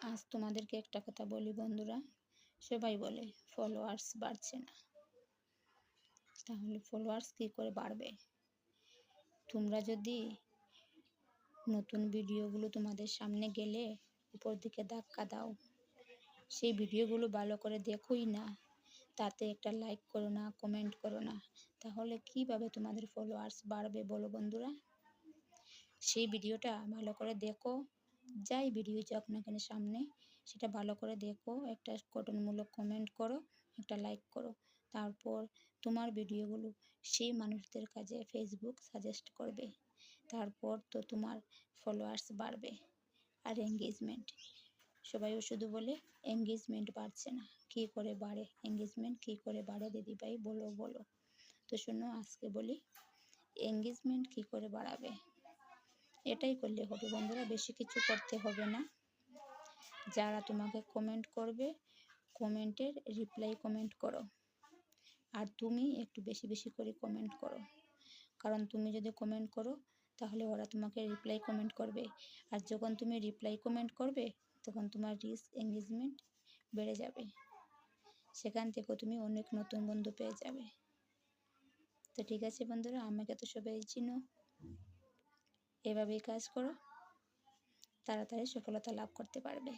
আজ তোমাদেরকে একটা কথা বলি বন্ধুরা, সবাই বলে ফলোয়ার্স বাড়ছে না। তাহলে ফলোয়ার্স কী করে বাড়বে? তোমরা যদি নতুন ভিডিওগুলো তোমাদের সামনে গেলে উপর দিকে ধাক্কা দাও, সেই ভিডিওগুলো ভালো করে দেখোই না, তাতে একটা লাইক করো না, কমেন্ট করো না, তাহলে কিভাবে তোমাদের ফলোয়ার্স বাড়বে বলো বন্ধুরা? সেই ভিডিওটা ভালো করে দেখো, যাই ভিডিও যাক না কেন সামনে, সেটা ভালো করে দেখো, একটা গঠনমূলক কমেন্ট করো, একটা লাইক করো। তারপর তোমার ভিডিওগুলো সেই মানুষদের কাছে ফেসবুক সাজেস্ট করবে। তারপর তো তোমার ফলোয়ার্স বাড়বে। আর এঙ্গেজমেন্ট, সবাইও শুধু বলে এঙ্গেজমেন্ট বাড়ছে না। কী করে বাড়ে এঙ্গেজমেন্ট? কী করে বাড়ে দিদিভাই বলো বলো। তো শোনো, আজকে বলি এঙ্গেজমেন্ট কী করে বাড়াবে। এটাই করলে হবে বন্ধুরা, বেশি কিছু করতে হবে না। যারা তোমাকে কমেন্ট করবে, কমেন্টের রিপ্লাই কমেন্ট করো। আর তুমি একটু বেশি বেশি করে কমেন্ট করো, কারণ তুমি যদি কমেন্ট করো তাহলে ওরা তোমাকে রিপ্লাই কমেন্ট করবে। আর যখন তুমি রিপ্লাই কমেন্ট করবে তখন তোমার রিচ এঙ্গেজমেন্ট বেড়ে যাবে। সেখান থেকে তুমি অনেক নতুন বন্ধু পেয়ে যাবে। তো ঠিক আছে বন্ধুরা, আমাকে তো সবাই চিনো, এভাবেই কাজ করো, তাড়াতাড়ি সফলতা লাভ করতে পারবে।